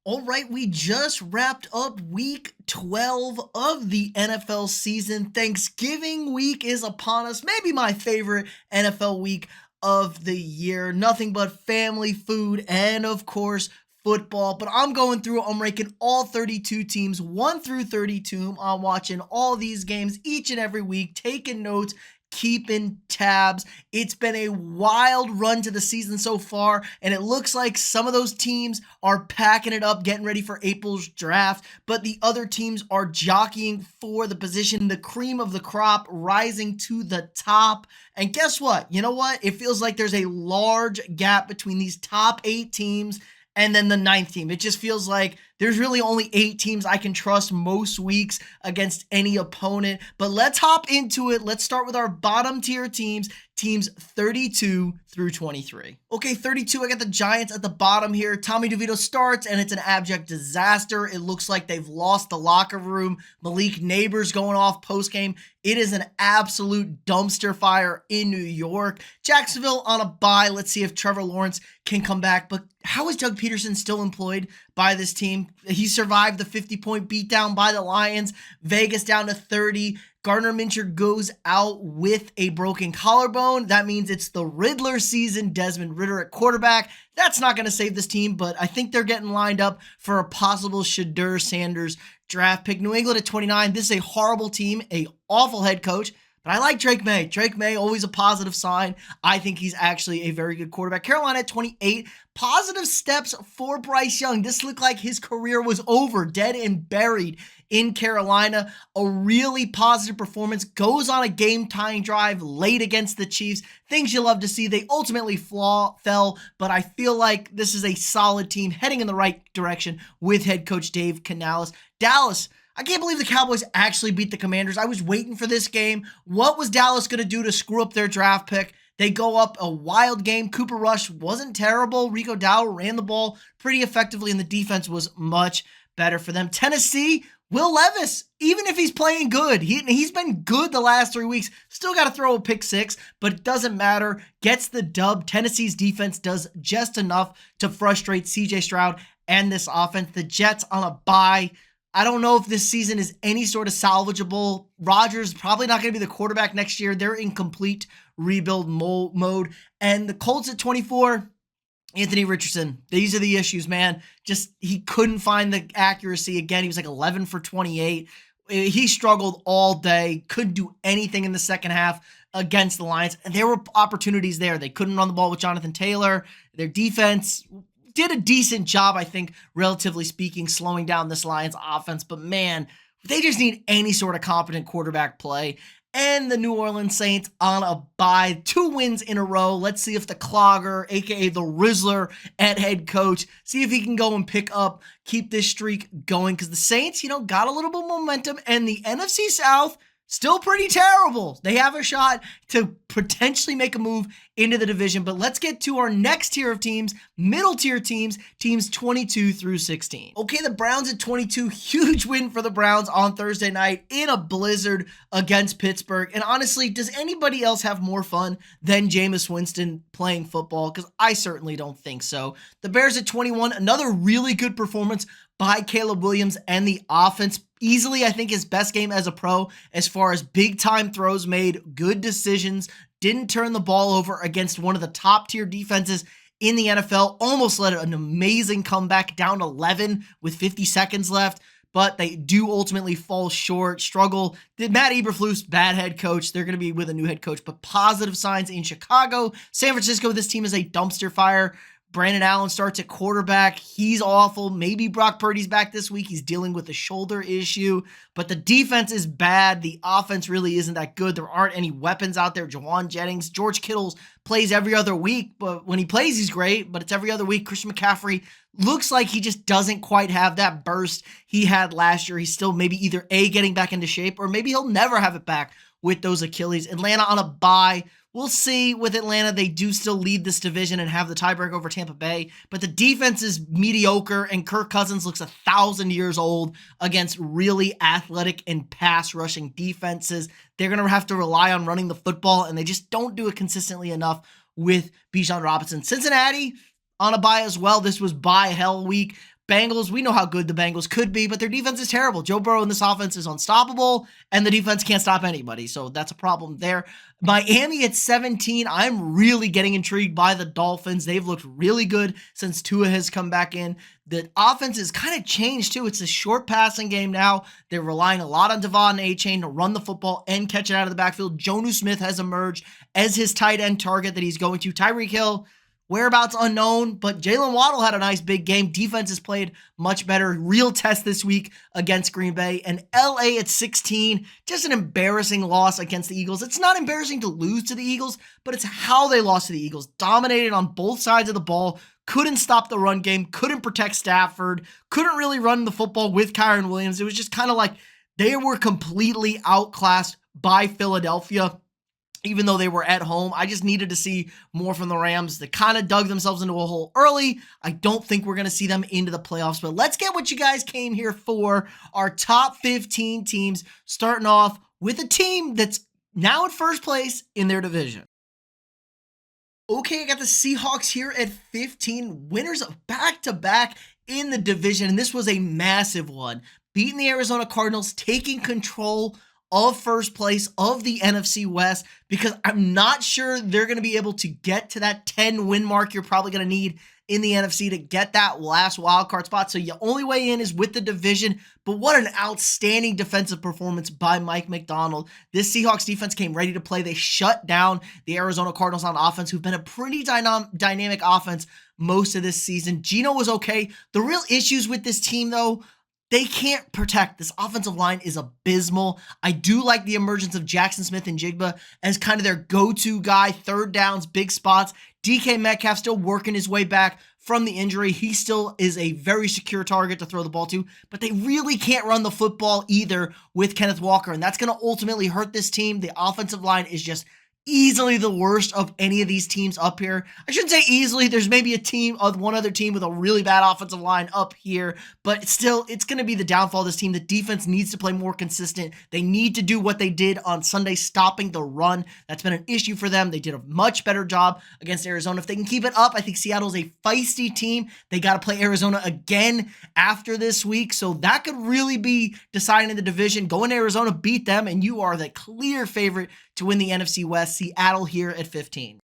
All right, we just wrapped up week 12 of the NFL season. Thanksgiving week is upon us. Maybe my favorite NFL week of the year. Nothing but family, food, and of course, football. But I'm ranking all 32 teams, 1 through 32. I'm watching all these games each and every week, taking notes, keeping tabs. It's been a wild run to the season so far, and it looks like some of those teams are packing it up, getting ready for April's draft, but the other teams are jockeying for the position, the cream of the crop, rising to the top. And guess what? You know what? It feels like there's a large gap between these top 8 teams and then the 9th team. It just feels like there's really only 8 teams I can trust most weeks against any opponent. But let's hop into it. Let's start with our bottom tier teams 32 through 23. Okay, 32, I got the Giants at the bottom here. Tommy DeVito starts, and it's an abject disaster. It looks like they've lost the locker room. Malik Neighbors going off post-game. It is an absolute dumpster fire in New York. Jacksonville on a bye. Let's see if Trevor Lawrence can come back. But how is Doug Peterson still employed by this team? He survived the 50-point beatdown by the Lions. Vegas down to 30. Gardner Minshew goes out with a broken collarbone. That means it's the Riddler season. Desmond Ridder at quarterback. That's not going to save this team, but I think they're getting lined up for a possible Shadur Sanders draft pick. New England at 29. This is a horrible team, a awful head coach. But I like Drake May. Drake May, always a positive sign. I think he's actually a very good quarterback. Carolina at 28. Positive steps for Bryce Young. This looked like his career was over, dead and buried in Carolina. A really positive performance. Goes on a game-tying drive late against the Chiefs. Things you love to see. They ultimately fell, but I feel like this is a solid team heading in the right direction with head coach Dave Canales. Dallas, I can't believe the Cowboys actually beat the Commanders. I was waiting for this game. What was Dallas going to do to screw up their draft pick? They go up a wild game. Cooper Rush wasn't terrible. Rico Dowdle ran the ball pretty effectively, and the defense was much better for them. Tennessee, Will Levis, even if he's playing good, he's been good the last 3 weeks. Still got to throw a pick 6, but it doesn't matter. Gets the dub. Tennessee's defense does just enough to frustrate CJ Stroud and this offense. The Jets on a bye. I don't know if this season is any sort of salvageable. Rodgers probably not going to be the quarterback next year. They're in complete rebuild mode. And the Colts at 24, Anthony Richardson. These are the issues, man. Just he couldn't find the accuracy. Again, he was like 11 for 28. He struggled all day. Couldn't do anything in the second half against the Lions. And there were opportunities there. They couldn't run the ball with Jonathan Taylor. Their defense did a decent job, I think, relatively speaking, slowing down this Lions offense. But man, they just need any sort of competent quarterback play. And the New Orleans Saints on a bye, 2 wins in a row. Let's see if the Clogger, aka the Rizzler at head coach, see if he can go and keep this streak going. Because the Saints, got a little bit of momentum, and the NFC South, still pretty terrible. They have a shot to potentially make a move into the division. But let's get to our next tier of teams, middle tier teams 22 through 16. Okay, the Browns at 22, huge win for the Browns on Thursday night in a blizzard against Pittsburgh. And honestly, does anybody else have more fun than Jameis Winston playing football? Because I certainly don't think so. The Bears at 21, another really good performance by Caleb Williams and the offense. Easily, I think, his best game as a pro as far as big-time throws made, good decisions, didn't turn the ball over against one of the top-tier defenses in the NFL. Almost led an amazing comeback down 11 with 50 seconds left, but they do ultimately fall short, struggle. Matt Eberflus, bad head coach. They're going to be with a new head coach, but positive signs in Chicago. San Francisco, this team is a dumpster fire. Brandon Allen starts at quarterback. He's awful. Maybe Brock Purdy's back this week. He's dealing with a shoulder issue, but the defense is bad. The offense really isn't that good. There aren't any weapons out there. Jawan Jennings, George Kittle's plays every other week, but when he plays, he's great, but it's every other week. Christian McCaffrey looks like he just doesn't quite have that burst he had last year. He's still maybe either A, getting back into shape, or maybe he'll never have it back with those Achilles. Atlanta on a bye. We'll see with Atlanta. They do still lead this division and have the tiebreak over Tampa Bay, but the defense is mediocre, and Kirk Cousins looks 1,000 years old against really athletic and pass-rushing defenses. They're going to have to rely on running the football, and they just don't do it consistently enough with Bijan Robinson. Cincinnati on a bye as well. This was bye hell week. Bengals, we know how good the Bengals could be, but their defense is terrible. Joe Burrow in this offense is unstoppable, and the defense can't stop anybody, so that's a problem there. Miami at 17, I'm really getting intrigued by the Dolphins. They've looked really good since Tua has come back in. The offense has kind of changed, too. It's a short passing game now. They're relying a lot on Devon A-Chain to run the football and catch it out of the backfield. Jonnu Smith has emerged as his tight end target that he's going to. Tyreek Hill, whereabouts unknown, but Jalen Waddle had a nice big game. Defense has played much better. Real test this week against Green Bay. And LA at 16, just an embarrassing loss against the Eagles. It's not embarrassing to lose to the Eagles, but it's how they lost to the Eagles. Dominated on both sides of the ball. Couldn't stop the run game. Couldn't protect Stafford. Couldn't really run the football with Kyren Williams. It was just kind of like they were completely outclassed by Philadelphia. Even though they were at home, I just needed to see more from the Rams. They kind of dug themselves into a hole early. I don't think we're going to see them into the playoffs, but let's get what you guys came here for. Our top 15 teams, starting off with a team that's now at first place in their division. Okay, I got the Seahawks here at 15, winners of back-to-back in the division, and this was a massive one. Beating the Arizona Cardinals, taking control of first place of the NFC West, because I'm not sure they're going to be able to get to that 10 win mark you're probably going to need in the NFC to get that last wild card spot. So your only way in is with the division. But what an outstanding defensive performance by Mike Macdonald. This Seahawks defense came ready to play. They shut down the Arizona Cardinals on offense, who've been a pretty dynamic offense most of this season. Geno was okay. The real issues with this team, though, they can't protect. This offensive line is abysmal. I do like the emergence of Jackson Smith and Jigba as kind of their go-to guy, third downs, big spots. DK Metcalf still working his way back from the injury. He still is a very secure target to throw the ball to, but they really can't run the football either with Kenneth Walker, and that's going to ultimately hurt this team. The offensive line is just easily the worst of any of these teams up here. I shouldn't say easily. There's maybe one other team with a really bad offensive line up here, but still, it's going to be the downfall of this team. The defense needs to play more consistent. They need to do what they did on Sunday, stopping the run. That's been an issue for them. They did a much better job against Arizona. If they can keep it up, I think Seattle's a feisty team. They got to play Arizona again after this week, so that could really be deciding the division. Go in Arizona, beat them, and you are the clear favorite to win the NFC West. Seattle here at 15.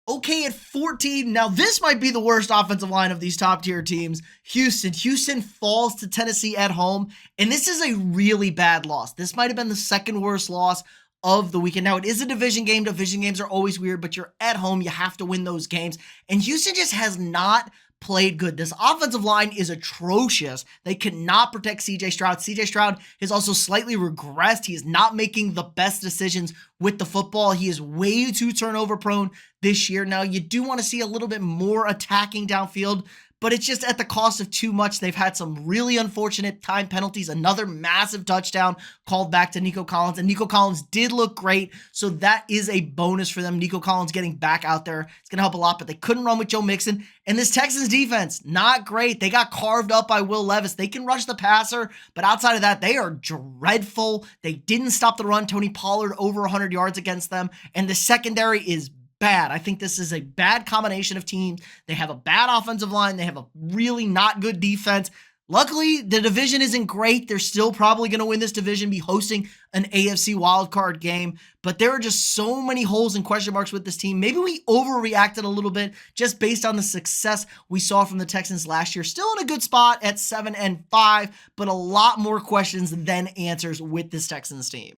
Okay, at 14, now this might be the worst offensive line of these top tier teams. Houston falls to Tennessee at home, and this is a really bad loss. This might have been the second worst loss of the weekend. Now, it is a division game. Division games are always weird, but you're at home. You have to win those games, and Houston just has not played good. This offensive line is atrocious. They cannot protect CJ Stroud. CJ Stroud has also slightly regressed. He is not making the best decisions with the football. He is way too turnover prone this year. Now, you do want to see a little bit more attacking downfield, but it's just at the cost of too much. They've had some really unfortunate time penalties. Another massive touchdown called back to Nico Collins, and Nico Collins did look great, so that is a bonus for them. Nico Collins getting back out there, it's going to help a lot, but they couldn't run with Joe Mixon, and this Texans defense, not great. They got carved up by Will Levis. They can rush the passer, but outside of that, they are dreadful. They didn't stop the run. Tony Pollard over 100 yards against them, and the secondary is bad. I think this is a bad combination of teams. They have a bad offensive line. They have a really not good defense. Luckily, the division isn't great. They're still probably going to win this division, be hosting an AFC wildcard game, but there are just so many holes and question marks with this team. Maybe we overreacted a little bit just based on the success we saw from the Texans last year. Still in a good spot at 7-5, but a lot more questions than answers with this Texans team.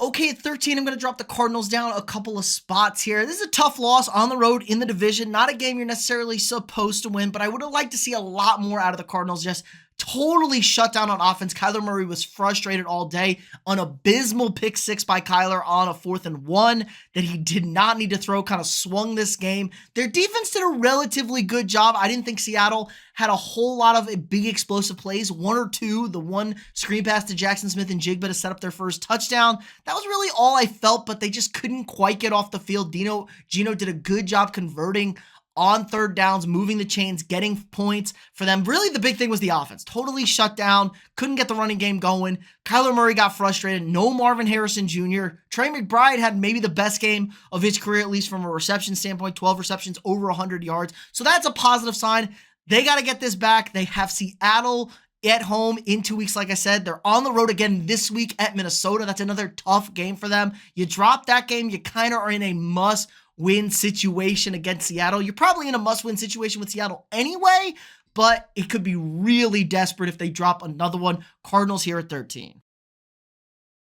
Okay, at 13, I'm going to drop the Cardinals down a couple of spots here. This is a tough loss on the road in the division. Not a game you're necessarily supposed to win, but I would have liked to see a lot more out of the Cardinals. Just totally shut down on offense. Kyler Murray was frustrated all day. An abysmal pick six by Kyler on a 4th and 1 that he did not need to throw, kind of swung this game. Their defense did a relatively good job. I didn't think Seattle had a whole lot of big explosive plays, one or two. The one screen pass to Jackson Smith and Jigba to set up their first touchdown. That was really all I felt, but they just couldn't quite get off the field. Geno did a good job converting on third downs, moving the chains, getting points for them. Really, the big thing was the offense. Totally shut down, couldn't get the running game going. Kyler Murray got frustrated. No Marvin Harrison Jr. Trey McBride had maybe the best game of his career, at least from a reception standpoint, 12 receptions, over 100 yards. So that's a positive sign. They got to get this back. They have Seattle at home in 2 weeks. Like I said, they're on the road again this week at Minnesota. That's another tough game for them. You drop that game, you kind of are in a must-win situation against Seattle. You're probably in a must-win situation with Seattle anyway, but it could be really desperate if they drop another one. Cardinals here at 13.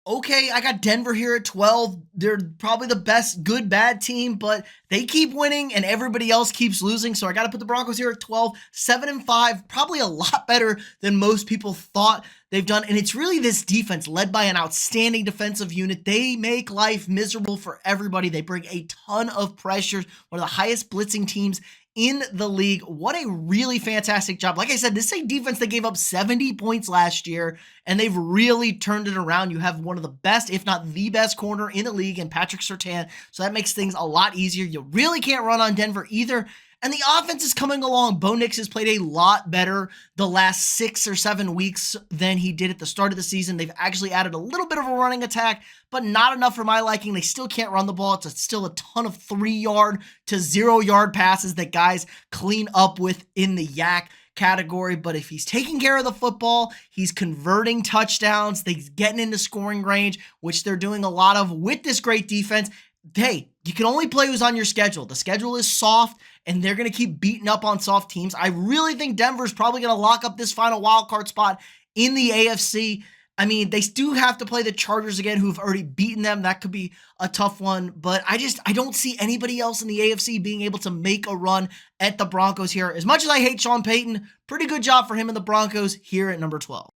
Okay, I got Denver here at 12. They're probably the best good, bad team, but they keep winning and everybody else keeps losing. So I got to put the Broncos here at 12, 7-5, probably a lot better than most people thought they've done. And it's really this defense led by an outstanding defensive unit. They make life miserable for everybody. They bring a ton of pressure, one of the highest blitzing teams in the league. What a really fantastic job. Like I said, this is a defense that gave up 70 points last year, and they've really turned it around. You have one of the best, if not the best corner in the league in Patrick Surtain, so that makes things a lot easier. You really can't run on Denver either. And the offense is coming along. Bo Nix has played a lot better the last 6 or 7 weeks than he did at the start of the season. They've actually added a little bit of a running attack, but not enough for my liking. They still can't run the ball. It's still a ton of 3-yard to 0-yard passes that guys clean up with in the yak category. But if he's taking care of the football, he's converting touchdowns, he's getting into scoring range, which they're doing a lot of with this great defense. Hey, you can only play who's on your schedule. The schedule is soft, and they're going to keep beating up on soft teams. I really think Denver's probably going to lock up this final wild card spot in the AFC. I mean, they do have to play the Chargers again, who've already beaten them. That could be a tough one, but I don't see anybody else in the AFC being able to make a run at the Broncos here. As much as I hate Sean Payton, pretty good job for him and the Broncos here at number 12.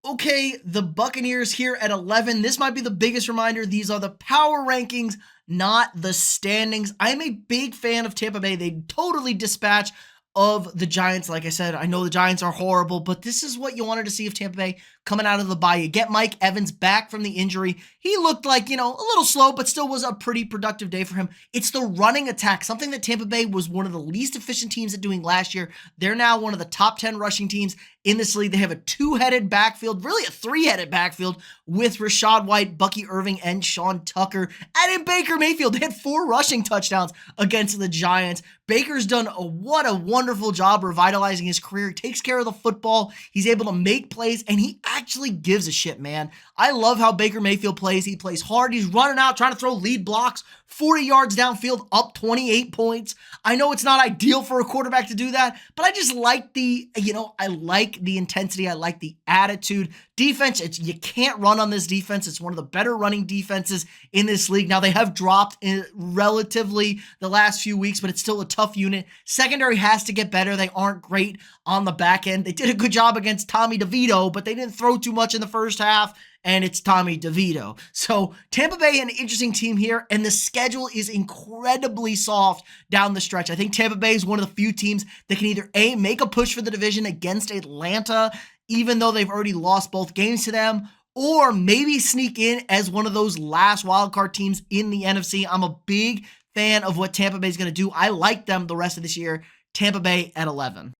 Okay, the Buccaneers here at 11. This might be the biggest reminder. These are the power rankings, not the standings. I am a big fan of Tampa Bay. They totally dispatch of the Giants. Like I said, I know the Giants are horrible, but this is what you wanted to see of Tampa Bay coming out of the bye. You get Mike Evans back from the injury. He looked like, a little slow, but still was a pretty productive day for him. It's the running attack, something that Tampa Bay was one of the least efficient teams at doing last year. They're now one of the top 10 rushing teams in this league. They have a 2-headed backfield, really a 3-headed backfield with Rachaad White, Bucky Irving, and Sean Tucker. And in Baker Mayfield, they had 4 rushing touchdowns against the Giants. Baker's done what a wonderful job revitalizing his career. He takes care of the football. He's able to make plays, and he actually gives a shit, man. I love how Baker Mayfield plays. He plays hard. He's running out, trying to throw lead blocks, 40 yards downfield, up 28 points. I know it's not ideal for a quarterback to do that, but I just like I like the intensity. I like the attitude. Defense, you can't run on this defense. It's one of the better running defenses in this league. Now, they have dropped relatively the last few weeks, but it's still a tough unit. Secondary has to get better. They aren't great on the back end. They did a good job against Tommy DeVito, but they didn't throw too much in the first half, and it's Tommy DeVito. So Tampa Bay, an interesting team here, and the schedule is incredibly soft down the stretch. I think Tampa Bay is one of the few teams that can either A, make a push for the division against Atlanta, even though they've already lost both games to them, or maybe sneak in as one of those last wildcard teams in the NFC. I'm a big fan of what Tampa Bay is going to do. I like them the rest of this year. Tampa Bay at 11.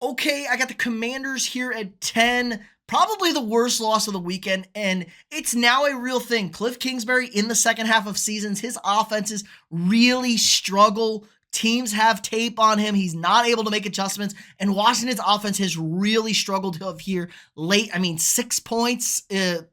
Okay, I got the Commanders here at 10. Probably the worst loss of the weekend, and it's now a real thing. Cliff Kingsbury in the second half of seasons, his offenses really struggle. Teams have tape on him. He's not able to make adjustments, and Washington's offense has really struggled here late. 6 points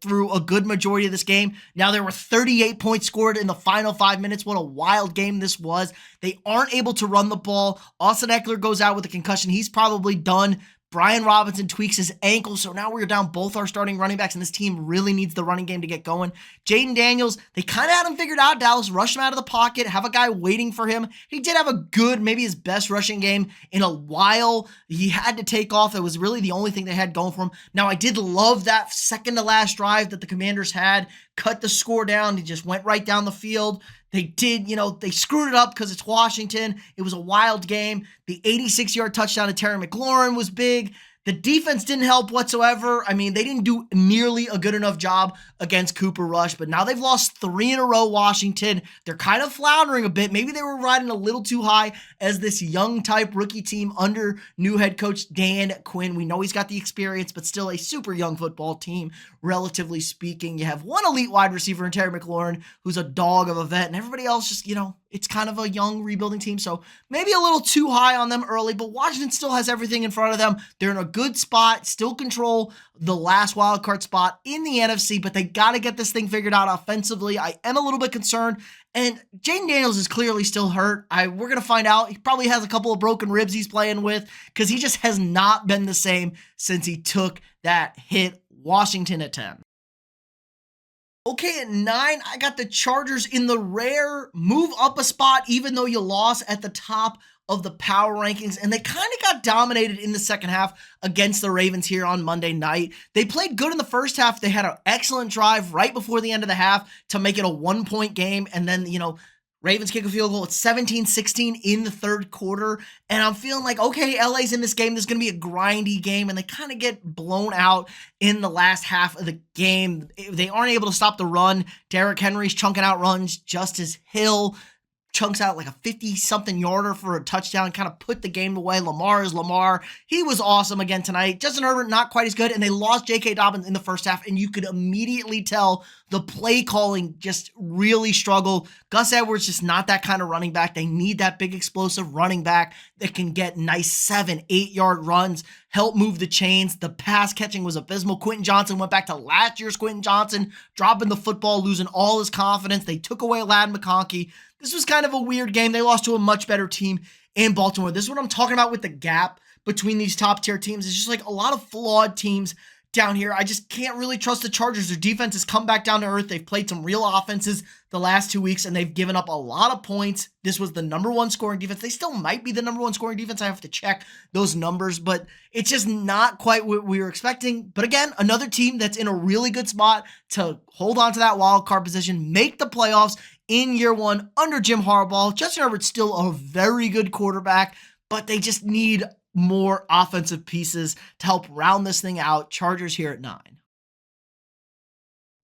through a good majority of this game. Now, there were 38 points scored in the final 5 minutes. What a wild game this was. They aren't able to run the ball. Austin Eckler goes out with a concussion. He's probably done. Brian Robinson tweaks his ankle, so now we're down both our starting running backs, and this team really needs the running game to get going. Jaden Daniels, they kind of had him figured out. Dallas rushed him out of the pocket, have a guy waiting for him. He did have a good, maybe his best rushing game in a while. He had to take off. It was really the only thing they had going for him. Now, I did love that second-to-last drive that the Commanders had, cut the score down. He just went right down the field. They did, they screwed it up because it's Washington. It was a wild game. The 86-yard touchdown to Terry McLaurin was big. The defense didn't help whatsoever. I mean, they didn't do nearly a good enough job against Cooper Rush, but now they've lost 3 in a row, Washington. They're kind of floundering a bit. Maybe they were riding a little too high as this young type rookie team under new head coach Dan Quinn. We know he's got the experience, but still a super young football team, relatively speaking. You have one elite wide receiver in Terry McLaurin, who's a dog of a vet, and everybody else just, it's kind of a young rebuilding team. So maybe a little too high on them early, but Washington still has everything in front of them. They're in a good spot, still control the last wild card spot in the NFC, but they got to get this thing figured out offensively. I am a little bit concerned, and Jaden Daniels is clearly still hurt. We're going to find out. He probably has a couple of broken ribs he's playing with because he just has not been the same since he took that hit. Washington at 10. Okay, at 9, I got the Chargers in the rare move up a spot, even though you lost at the top of the power rankings, and they kind of got dominated in the second half against the Ravens here on Monday night. They played good in the first half. They had an excellent drive right before the end of the half to make it a 1-point game, and then, Ravens kick a field goal. It's 17-16 in the third quarter, and I'm feeling like, okay, LA's in this game. This is going to be a grindy game, and they kind of get blown out in the last half of the game. They aren't able to stop the run. Derrick Henry's chunking out runs. Justice Hill chunks out like a 50-something yarder for a touchdown, kind of put the game away. Lamar is Lamar. He was awesome again tonight. Justin Herbert, not quite as good, and they lost J.K. Dobbins in the first half, and you could immediately tell the play calling just really struggled. Gus Edwards just not that kind of running back. They need that big explosive running back that can get nice 7-8 yard runs, help move the chains. The pass catching was abysmal. Quentin Johnson went back to last year's Quentin Johnson, dropping the football, losing all his confidence. They took away Ladd McConkey. This was kind of a weird game. They lost to a much better team in Baltimore. This is what I'm talking about with the gap between these top tier teams. It's just like a lot of flawed teams down here. I just can't really trust the Chargers. Their defense has come back down to earth. They've played some real offenses the last 2 weeks, and they've given up a lot of points. This was the number 1 scoring defense. They still might be the number 1 scoring defense. I have to check those numbers, but it's just not quite what we were expecting. But again, another team that's in a really good spot to hold on to that wild card position, make the playoffs in year 1 under Jim Harbaugh. Justin Herbert's still a very good quarterback, but they just need more offensive pieces to help round this thing out. Chargers here at 9.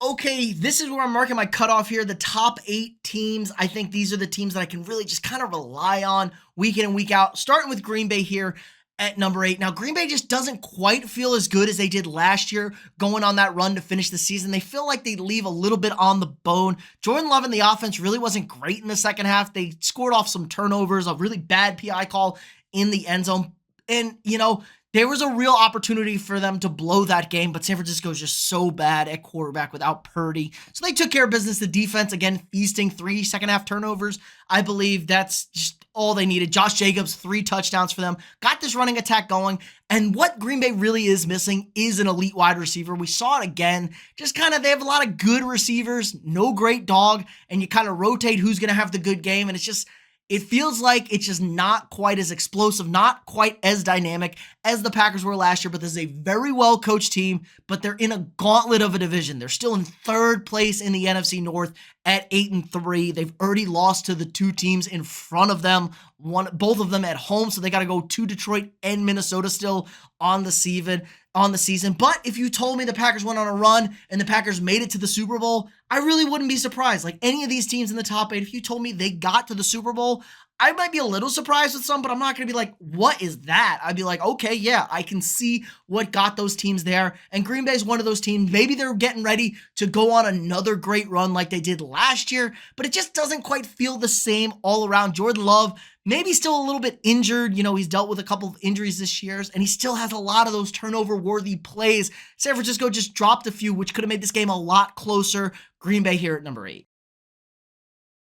Okay, this is where I'm marking my cutoff here. The top 8 teams, I think these are the teams that I can really just kind of rely on week in and week out, starting with Green Bay here at number 8. Now, Green Bay just doesn't quite feel as good as they did last year going on that run to finish the season. They feel like they leave a little bit on the bone. Jordan Love and the offense really wasn't great in the second half. They scored off some turnovers, a really bad PI call in the end zone. And, there was a real opportunity for them to blow that game, but San Francisco is just so bad at quarterback without Purdy. So they took care of business. The defense, again, feasting 3 second-half turnovers. I believe that's just all they needed. Josh Jacobs, 3 touchdowns for them. Got this running attack going. And what Green Bay really is missing is an elite wide receiver. We saw it again. Just kind of, they have a lot of good receivers, no great dog, and you kind of rotate who's going to have the good game, and it feels like it's just not quite as explosive, not quite as dynamic as the Packers were last year, but this is a very well-coached team, but they're in a gauntlet of a division. They're still in 3rd place in the NFC North at 8-3. They've already lost to the 2 teams in front of them, both of them at home, so they got to go to Detroit and Minnesota still on the season. But if you told me the Packers went on a run and the Packers made it to the Super Bowl, I really wouldn't be surprised. Like any of these teams in the top 8, if you told me they got to the Super Bowl, I might be a little surprised with some, but I'm not going to be like, what is that? I'd be like, okay, yeah, I can see what got those teams there. And Green Bay is one of those teams. Maybe they're getting ready to go on another great run like they did last year, but it just doesn't quite feel the same all around. Jordan Love, maybe still a little bit injured. He's dealt with a couple of injuries this year, and he still has a lot of those turnover-worthy plays. San Francisco just dropped a few, which could have made this game a lot closer. Green Bay here at number 8.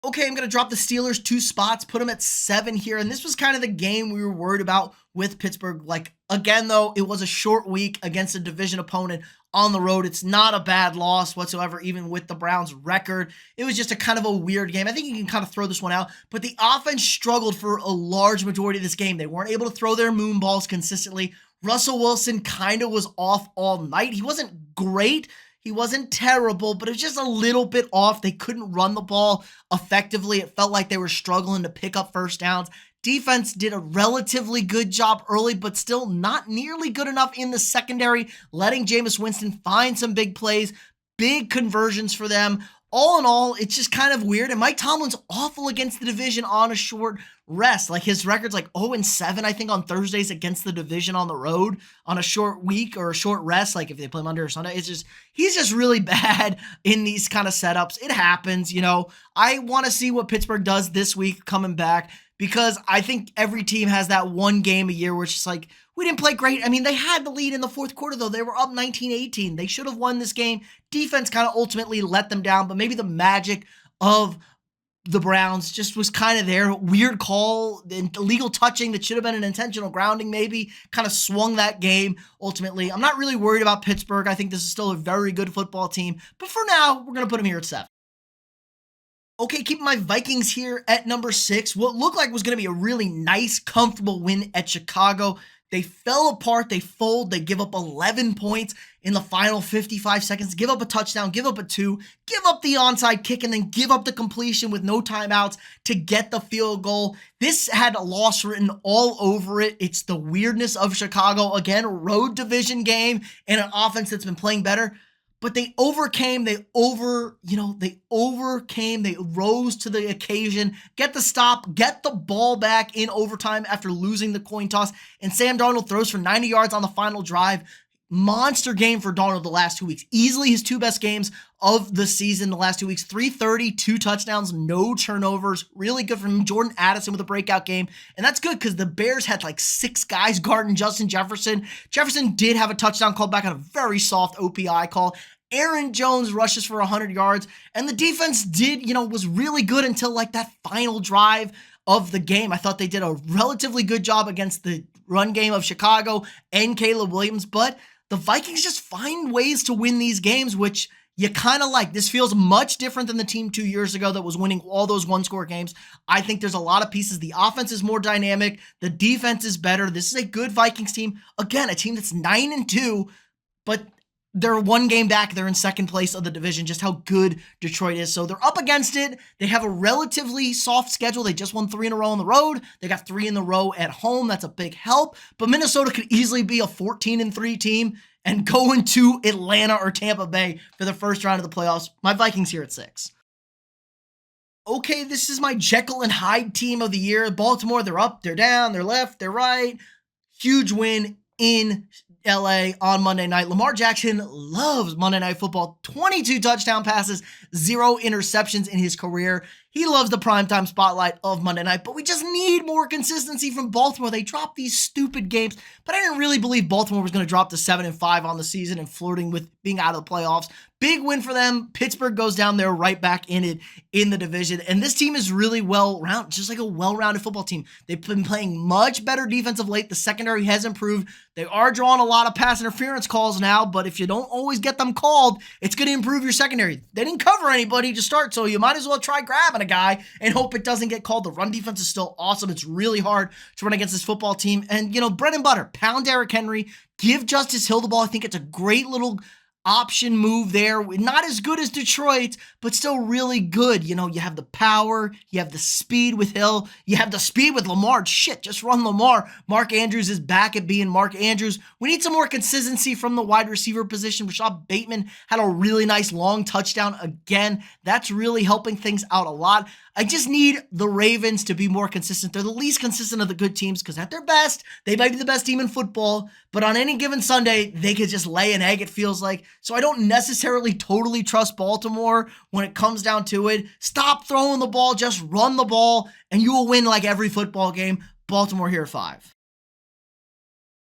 Okay, I'm going to drop the Steelers 2 spots, put them at 7 here, and this was kind of the game we were worried about with Pittsburgh. Like, again, though, it was a short week against a division opponent on the road. It's not a bad loss whatsoever, even with the Browns' record. It was just a kind of a weird game. I think you can kind of throw this one out, but the offense struggled for a large majority of this game. They weren't able to throw their moon balls consistently. Russell Wilson kind of was off all night. He wasn't great. He wasn't terrible, but it was just a little bit off. They couldn't run the ball effectively. It felt like they were struggling to pick up first downs. Defense did a relatively good job early, but still not nearly good enough in the secondary, letting Jameis Winston find some big plays, big conversions for them. All in all, it's just kind of weird. And Mike Tomlin's awful against the division on a short rest. Like his record's like 0-7, I think, on Thursdays against the division on the road on a short week or a short rest. Like if they play Monday or Sunday, he's just really bad in these kind of setups. It happens, I want to see what Pittsburgh does this week coming back, because I think every team has that one game a year where it's just like, we didn't play great. I mean, they had the lead in the fourth quarter, though. They were up 19-18. They should have won this game. Defense kind of ultimately let them down, but maybe the magic of the Browns just was kind of there. Weird call, illegal touching that should have been an intentional grounding maybe, kind of swung that game ultimately. I'm not really worried about Pittsburgh. I think this is still a very good football team, but for now, we're going to put them here at 7. Okay, keeping my Vikings here at number 6. What looked like was going to be a really nice, comfortable win at Chicago. They fell apart, they fold, they give up 11 points in the final 55 seconds, give up a touchdown, give up a 2, give up the onside kick, and then give up the completion with no timeouts to get the field goal. This had a loss written all over it. It's the weirdness of Chicago. Again, road division game and an offense that's been playing better. But they overcame, they rose to the occasion, get the stop, get the ball back in overtime after losing the coin toss, and Sam Darnold throws for 90 yards on the final drive. Monster game for Darnold the last 2 weeks. Easily his 2 best games of the season the last 2 weeks. 330, 2 touchdowns, no turnovers. Really good for him. Jordan Addison with a breakout game. And that's good because the Bears had like 6 guys guarding Justin Jefferson. Jefferson did have a touchdown called back on a very soft OPI call. Aaron Jones rushes for 100 yards. And the defense was really good until like that final drive of the game. I thought they did a relatively good job against the run game of Chicago and Caleb Williams, but the Vikings just find ways to win these games, which you kind of like. This feels much different than the team 2 years ago that was winning all those one-score games. I think there's a lot of pieces. The offense is more dynamic. The defense is better. This is a good Vikings team. Again, a team that's 9-2, but they're 1 game back. They're in second place of the division, just how good Detroit is. So they're up against it. They have a relatively soft schedule. They just won 3 in a row on the road. They got 3 in a row at home. That's a big help. But Minnesota could easily be a 14-3 team and go into Atlanta or Tampa Bay for the first round of the playoffs. My Vikings here at 6. Okay, this is my Jekyll and Hyde team of the year. Baltimore, they're up, they're down, they're left, they're right. Huge win in LA on Monday night. Lamar Jackson loves Monday Night Football. 22 touchdown passes, 0 interceptions in his career. He loves the primetime spotlight of Monday night, but we just need more consistency from Baltimore. They dropped these stupid games, but I didn't really believe Baltimore was going to drop to 7-5 on the season and flirting with being out of the playoffs. Big win for them. Pittsburgh goes down there right back in it in the division. And this team is really well-rounded, just like a well-rounded football team. They've been playing much better defense of late. The secondary has improved. They are drawing a lot of pass interference calls now, but if you don't always get them called, it's going to improve your secondary. They didn't cover anybody to start, so you might as well try grabbing a guy and hope it doesn't get called. The run defense is still awesome. It's really hard to run against this football team. And, bread and butter, pound Derrick Henry, give Justice Hill the ball. I think it's a great little option move there. Not as good as Detroit, but still really good. You have the power, you have the speed with Hill, you have the speed with Lamar. Shit, just run Lamar. Mark Andrews is back at being Mark Andrews. We need some more consistency from the wide receiver position. Rashad Bateman had a really nice long touchdown again. That's really helping things out a lot. I just need the Ravens to be more consistent. They're the least consistent of the good teams because at their best, they might be the best team in football, but on any given Sunday, they could just lay an egg, it feels like. So I don't necessarily totally trust Baltimore when it comes down to it. Stop throwing the ball, just run the ball, and you will win like every football game. Baltimore here at 5.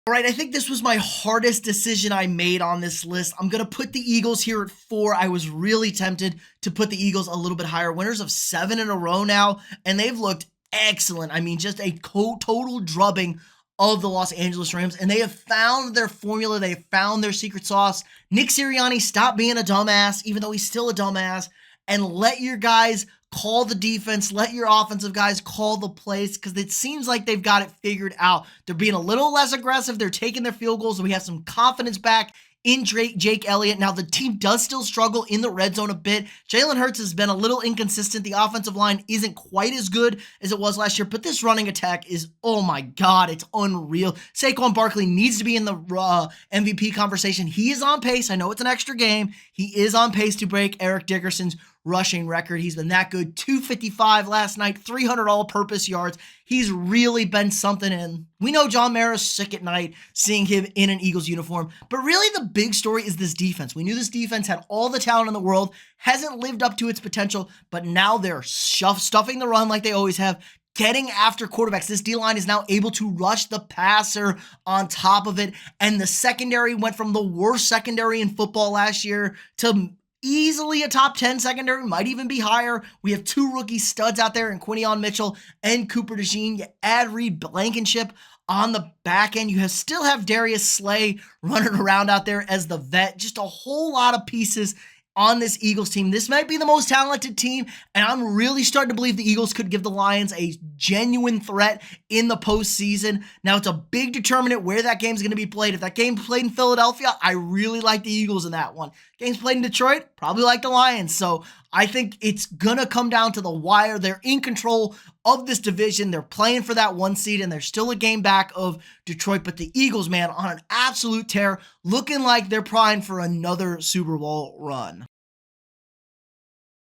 All right, I think this was my hardest decision I made on this list. I'm going to put the Eagles here at 4. I was really tempted to put the Eagles a little bit higher. Winners of 7 in a row now, and they've looked excellent. I mean, just a total drubbing of the Los Angeles Rams, and they have found their formula. They have found their secret sauce. Nick Sirianni, stop being a dumbass, even though he's still a dumbass, and let your guys call the defense, let your offensive guys call the plays, because it seems like they've got it figured out. They're being a little less aggressive. They're taking their field goals, and we have some confidence back in Jake Elliott. Now, the team does still struggle in the red zone a bit. Jalen Hurts has been a little inconsistent. The offensive line isn't quite as good as it was last year, but this running attack is, oh my God, it's unreal. Saquon Barkley needs to be in the MVP conversation. He is on pace. I know it's an extra game. He is on pace to break Eric Dickerson's rushing record. He's been that good. 255 last night, 300 all-purpose yards. He's really been something, and we know John Mara's sick at night seeing him in an Eagles uniform. But really the big story is this defense. We knew this defense had all the talent in the world, hasn't lived up to its potential, but now they're stuffing the run like they always have, getting after quarterbacks. This D-line is now able to rush the passer on top of it, and the secondary went from the worst secondary in football last year to easily a top 10 secondary, might even be higher. We have two rookie studs out there in Quinion Mitchell and Cooper DeJean. You add Reed Blankenship on the back end. You still have Darius Slay running around out there as the vet. Just a whole lot of pieces on this Eagles team. This might be the most talented team, and I'm really starting to believe the Eagles could give the Lions a genuine threat in the postseason. Now, it's a big determinant where that game's going to be played. If that game's played in Philadelphia, I really like the Eagles in that one. Game's played in Detroit, probably like the Lions. So I think it's going to come down to the wire. They're in control of this division. They're playing for that 1 seed, and they're still a game back of Detroit. But the Eagles, man, on an absolute tear, looking like they're primed for another Super Bowl run.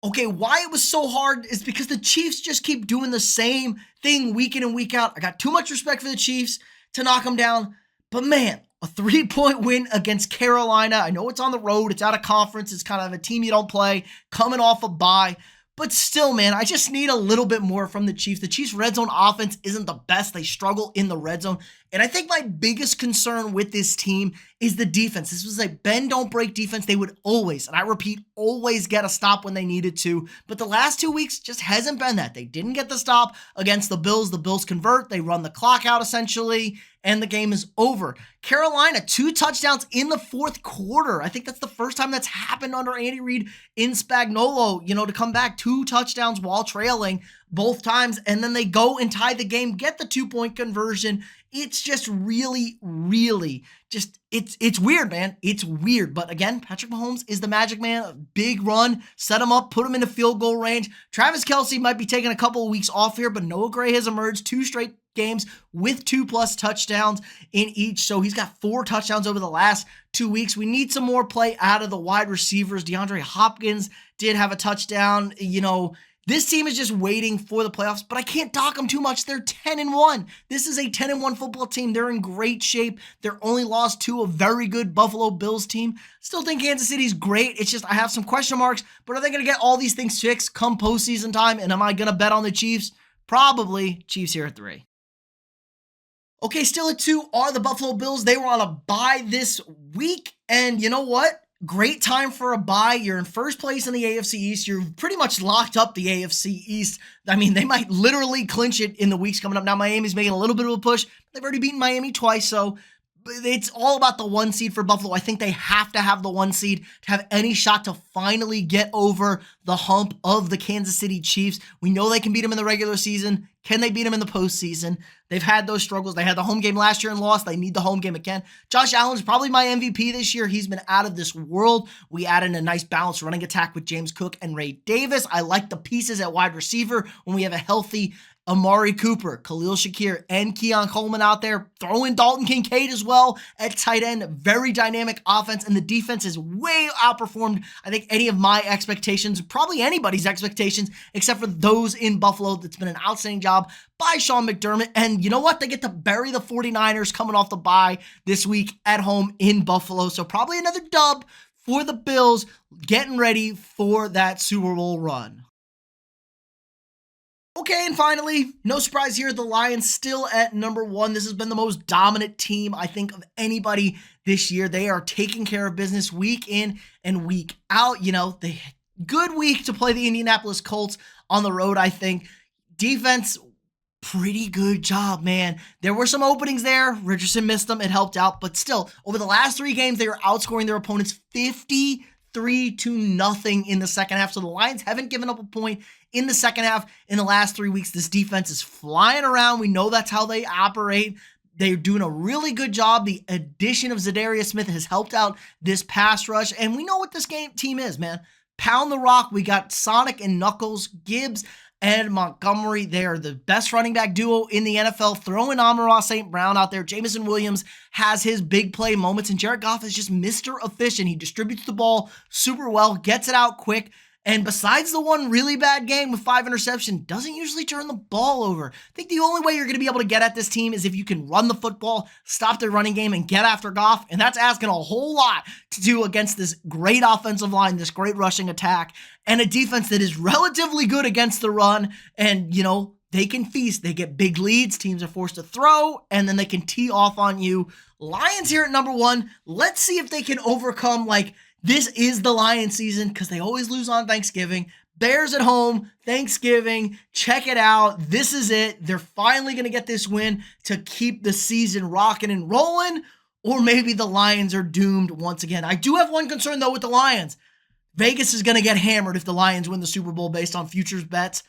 Okay, why it was so hard is because the Chiefs just keep doing the same thing week in and week out. I got too much respect for the Chiefs to knock them down. But man, a 3-point win against Carolina. I know it's on the road. It's out of conference. It's kind of a team you don't play, coming off a bye. But still, man, I just need a little bit more from the Chiefs. The Chiefs' red zone offense isn't the best. They struggle in the red zone. And I think my biggest concern with this team is the defense. This was a bend, don't break defense. They would always, and I repeat, always get a stop when they needed to. But the last 2 weeks just hasn't been that. They didn't get the stop against the Bills. The Bills convert. They run the clock out essentially, and the game is over. Carolina, 2 touchdowns in the fourth quarter. I think that's the first time that's happened under Andy Reid in Spagnuolo, to come back 2 touchdowns while trailing both times, and then they go and tie the game, get the 2-point conversion. It's just really, really it's weird, man. It's weird. But again, Patrick Mahomes is the magic man. A big run, set him up, put him into field goal range. Travis Kelce might be taking a couple of weeks off here, but Noah Gray has emerged 2 straight games with 2+ touchdowns in each. So he's got 4 touchdowns over the last 2 weeks. We need some more play out of the wide receivers. DeAndre Hopkins did have a touchdown. This team is just waiting for the playoffs, but I can't dock them too much. They're 10-1. This is a 10-1 football team. They're in great shape. They're only lost to a very good Buffalo Bills team. Still think Kansas City's great. It's just I have some question marks, but are they going to get all these things fixed come postseason time? And am I going to bet on the Chiefs? Probably. Chiefs here at 3. Okay, still at 2 are the Buffalo Bills. They were on a bye this week, and you know what? Great time for a bye. You're in first place in the AFC East. You're pretty much locked up the AFC East. I mean, they might literally clinch it in the weeks coming up. Now, Miami's making a little bit of a push. They've already beaten Miami twice, so it's all about the 1 seed for Buffalo. I think they have to have the 1 seed to have any shot to finally get over the hump of the Kansas City Chiefs. We know they can beat them in the regular season. Can they beat them in the postseason? They've had those struggles. They had the home game last year and lost. They need the home game again. Josh Allen's probably my MVP this year. He's been out of this world. We added a nice balanced running attack with James Cook and Ray Davis. I like the pieces at wide receiver when we have a healthy Amari Cooper, Khalil Shakir, and Keon Coleman out there. Throw in Dalton Kincaid as well at tight end. Very dynamic offense, and the defense is way outperformed, I think, any of my expectations, probably anybody's expectations, except for those in Buffalo. That's been an outstanding job by Sean McDermott. And you know what? They get to bury the 49ers coming off the bye this week at home in Buffalo. So probably another dub for the Bills, getting ready for that Super Bowl run. Okay, and finally, no surprise here, the Lions still at number 1. This has been the most dominant team, I think, of anybody this year. They are taking care of business week in and week out. The good week to play the Indianapolis Colts on the road, I think. Defense, pretty good job, man. There were some openings there. Richardson missed them. It helped out. But still, over the last 3 games, they were outscoring their opponents 53-0 in the second half. So the Lions haven't given up a point in the second half in the last 3 weeks. This defense is flying around. We know that's how they operate. They're doing a really good job. The addition of Zadarius Smith has helped out this pass rush. And we know what this team is, man. Pound the rock. We got Sonic and Knuckles, Gibbs and Montgomery. They are the best running back duo in the NFL. Throwing Amon-Ra St. Brown out there. Jamison Williams has his big play moments, and Jared Goff is just Mr. Efficient. He distributes the ball super well, gets it out quick. And besides the one really bad game with 5 interceptions, doesn't usually turn the ball over. I think the only way you're going to be able to get at this team is if you can run the football, stop their running game, and get after Goff. And that's asking a whole lot to do against this great offensive line, this great rushing attack, and a defense that is relatively good against the run. And, you know, they can feast. They get big leads. Teams are forced to throw, and then they can tee off on you. Lions here at number 1. Let's see if they can overcome, this is the Lions season because they always lose on Thanksgiving. Bears at home, Thanksgiving, check it out. This is it. They're finally going to get this win to keep the season rocking and rolling, or maybe the Lions are doomed once again. I do have one concern, though, with the Lions. Vegas is going to get hammered if the Lions win the Super Bowl based on futures bets.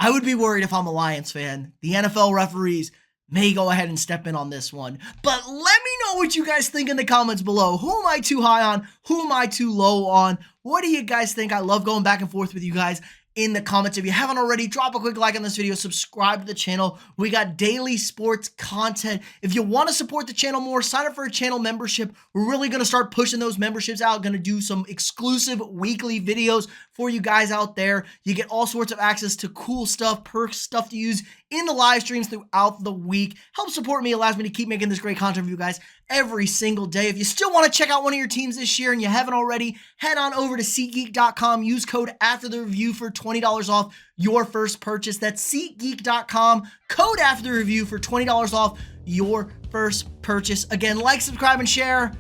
I would be worried if I'm a Lions fan. The NFL referees may go ahead and step in on this one. But let me know what you guys think in the comments below. Who am I too high on? Who am I too low on? What do you guys think? I love going back and forth with you guys in the comments. If you haven't already, drop a quick like on this video, subscribe to the channel. We got daily sports content. If you want to support the channel more, sign up for a channel membership. We're really going to start pushing those memberships out. Going to do some exclusive weekly videos for you guys out there. You get all sorts of access to cool stuff, perks, stuff to use in the live streams throughout the week. Help support me, allows me to keep making this great content for you guys every single day. If you still want to check out one of your teams this year and you haven't already, head on over to SeatGeek.com. Use code afterthereview for $20 off your first purchase. That's SeatGeek.com. Code afterthereview for $20 off your first purchase. Again, like, subscribe, and share,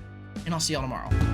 and I'll see y'all tomorrow.